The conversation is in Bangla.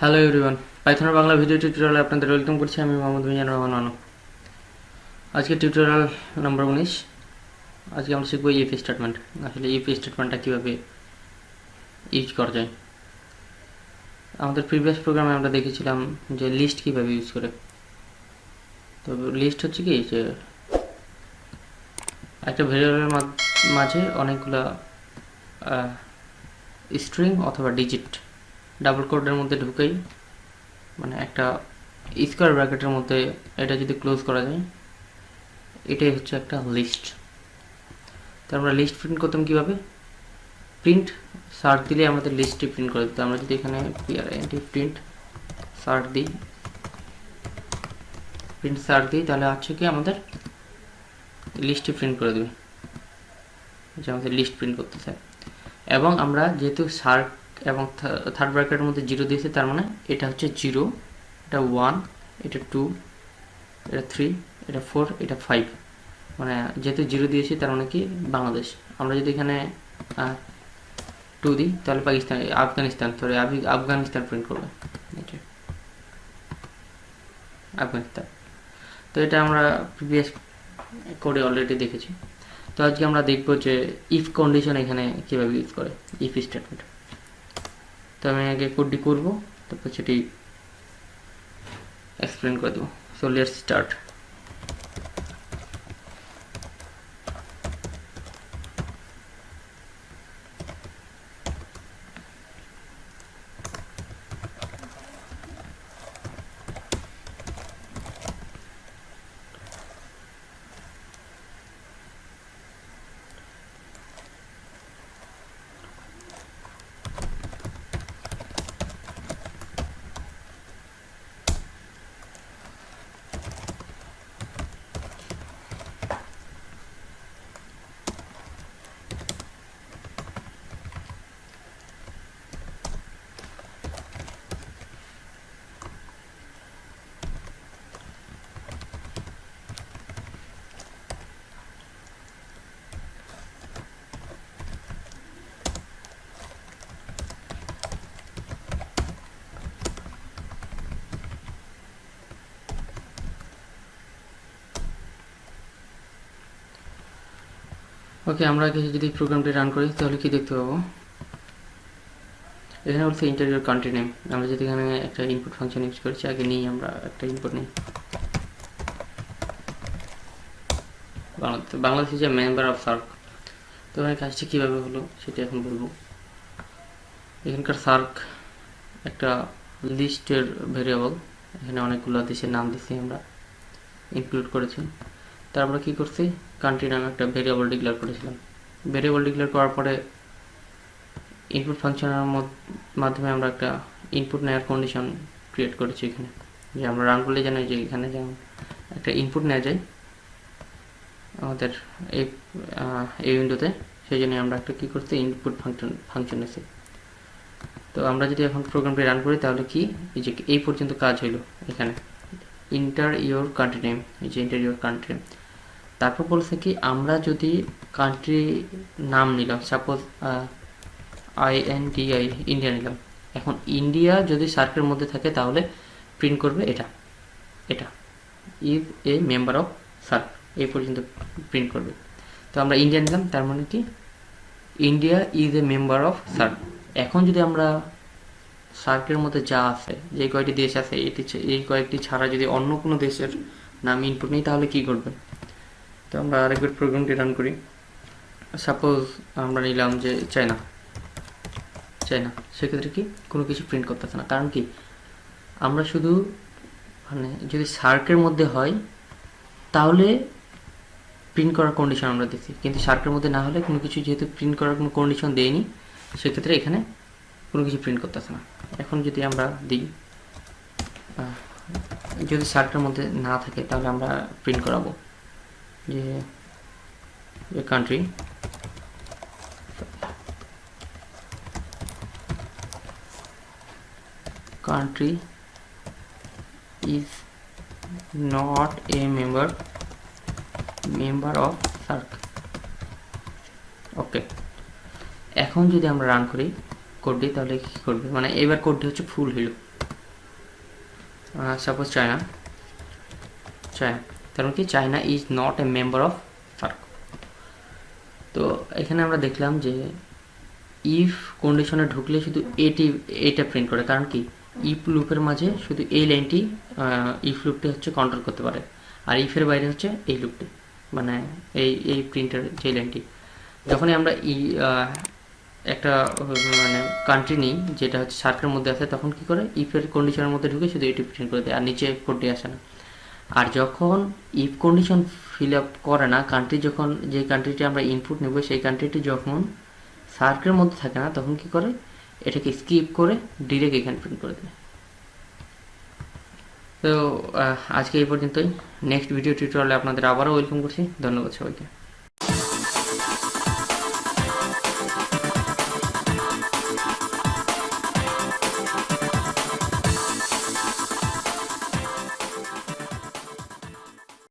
হ্যালো এভরিওয়ান, পাইথনের বাংলা ভিডিও টিউটোরিয়ালে আপনাদের ওয়েলকাম করছি। আমি মোহাম্মদ মিজানুর রহমান মানু। আজকে টিউটোরিয়াল নম্বর 19। আজকে আমরা শিখবো ইফ স্টেটমেন্ট। আসলে ইফ স্টেটমেন্টটা কীভাবে ইউজ করা যায়। আমাদের প্রিভিয়াস প্রোগ্রামে আমরা দেখেছিলাম যে লিস্ট কীভাবে ইউজ করে। তো লিস্ট হচ্ছে কি, যে একটা ভেরিয়েবলের মাঝে অনেকগুলো স্ট্রিং অথবা ডিজিট ডাবল কোডের মধ্যে ঢুকেই, মানে একটা স্কোয়ার ব্র্যাকেটের মধ্যে এটা যদি ক্লোজ করা যায়, এটাই হচ্ছে একটা লিস্ট। তো আমরা লিস্ট প্রিন্ট করতাম কীভাবে? প্রিন্ট সার্চ দিলে আমাদের লিস্টটি প্রিন্ট করে দিত। আমরা যদি এখানে প্রিন্ট সার্চ দিই তাহলে হচ্ছে কি আমাদের লিস্টটি প্রিন্ট করে দেবে, যে আমাদের লিস্ট প্রিন্ট করতে চায়। এবং আমরা যেহেতু সার্ক এবং থার্ড ব্র্যাকেটের মধ্যে 0 দিয়েছে, তার মানে এটা হচ্ছে 0, এটা 1, এটা 2, এটা 3, এটা 4, এটা 5। মানে যেহেতু 0 দিয়েছি তার মানে কি বাংলাদেশ। আমরা যদি এখানে 2 দিই তাহলে আফগানিস্তান প্রিন্ট করবে, আফগানিস্তান। তো এটা আমরা প্রিভিয়াস কোডে অলরেডি দেখেছি। তো আজকে আমরা দেখব যে ইফ কন্ডিশন এখানে কীভাবে ইউজ করে, ইফ স্টেটমেন্ট। তো আমি আগে কোডটি করব, তারপর সেটি এক্সপ্লেন করে দেবো। So let's start. ওকে, আমরা আগে যদি প্রোগ্রামটি রান করি তাহলে কি দেখতে পাবো? এখানে বলছে ইন্টারিয়র কান্ট্রি নেম। আমরা যদি এখানে একটা ইনপুট ফাংশন ইউজ করেছি, আগে নিই আমরা একটা ইনপুট নিই। Bangladesh is a member of SAARC. তো এখানে কাজটি কীভাবে হলো সেটা এখন বলবো। এখানকার সার্ক একটা লিস্টের ভেরিয়েবল, এখানে অনেকগুলো দেশের নাম দিচ্ছি আমরা, ইনক্লুড করেছি। তার আমরা কী করছি, কান্ট্রি নামে একটা ভেরিয়েবল ডিক্লেয়ার করেছিলাম। ভেরিয়েবল ডিক্লেয়ার করার পরে ইনপুট ফাংশনের মাধ্যমে আমরা একটা ইনপুট নেওয়ার কন্ডিশন ক্রিয়েট করেছি এখানে, যে আমরা রান করলে জানি যে এখানে যেমন একটা ইনপুট নেওয়া যায় আমাদের এই উইন্ডোতে, সেই জন্য আমরা একটা কী করছি, ইনপুট ফাংশন আছে। তো আমরা যদি এখন প্রোগ্রামটি রান করি তাহলে কি, এই যে এই পর্যন্ত কাজ হইলো। এখানে ইন্টার ইয়োর কান্ট্রি নেম, এই যে ইন্টার ইয়োর কান্ট্রি নেম। তারপর বলছে কি, আমরা যদি কান্ট্রি নাম নিলাম, সাপোজ INDI, ইন্ডিয়া নিলাম। এখন ইন্ডিয়া যদি সার্কের মধ্যে থাকে তাহলে প্রিন্ট করবে এটা is a member of SAARC, এই পর্যন্ত প্রিন্ট করবে। তো আমরা ইন্ডিয়া নিলাম, তার মানে কি India is a member of SAARC. এখন যদি আমরা সার্কের মধ্যে যা আছে, যে কয়েকটি দেশ আছে, এই কয়েকটি ছাড়া যদি অন্য কোনো দেশের নাম ইনপুট নেই তাহলে কি করবে? তো আমরা আরেকবার প্রোগ্রামটি রান করি। সাপোজ আমরা নিলাম যে চায়না, সেক্ষেত্রে কি কোনো কিছু প্রিন্ট করতেছে না। কারণ কি, আমরা শুধু মানে যদি সার্কের মধ্যে হয় তাহলে প্রিন্ট করার কন্ডিশন আমরা দিচ্ছি, কিন্তু সার্কের মধ্যে না হলে কোনো কিছু যেহেতু প্রিন্ট করার কোনো কন্ডিশন দেয়নি, সেক্ষেত্রে এখানে কোনো কিছু প্রিন্ট করতেছে না। এখন যদি আমরা দিই, যদি সার্কের মধ্যে না থাকে তাহলে আমরা প্রিন্ট করাবো যে country is not a member of SARC. ওকে, এখন যদি আমরা রান করি কোডটি, তাহলে কি করবে, মানে এবার কোডটি হচ্ছে ফুল হইল। সাপোজ চায়না, কারণ কি China is not a member of SAARC. তো এখানে আমরা দেখলাম যে ইফ কন্ডিশনে ঢুকলে শুধু এটা প্রিন্ট করে, কারণ কি ইফ লুপের মাঝে শুধু এই লাইনটি ইফ লুপটি হচ্ছে কন্ট্রোল করতে পারে, আর ইফের বাইরে হচ্ছে এই লুপটি, মানে এই প্রিন্টের যে লাইনটি। যখনই আমরা একটা মানে কান্ট্রি নিই যেটা হচ্ছে সার্কের মধ্যে আছে, তখন কি করে ইফের কন্ডিশনের মধ্যে ঢুকে শুধু এটি প্রিন্ট করে দেয়, আর নিচে কোডটি আসে না। আর যখন ইফ কন্ডিশন ফিল আপ করে না, কান্ট্রি যখন যে কান্ট্রিটি আমরা ইনপুট নেব সেই কান্ট্রিটি যখন সার্কের মধ্যে থাকে না, তখন কি করে এটাকে স্কিপ করে ডিরেক্ট এখানে প্রিন্ট করে দেয়। তো আজকে এই পর্যন্তই। নেক্সট ভিডিও টিউটোরিয়ালে আপনাদের আবারও ওয়েলকাম করছি। ধন্যবাদ সবাইকে।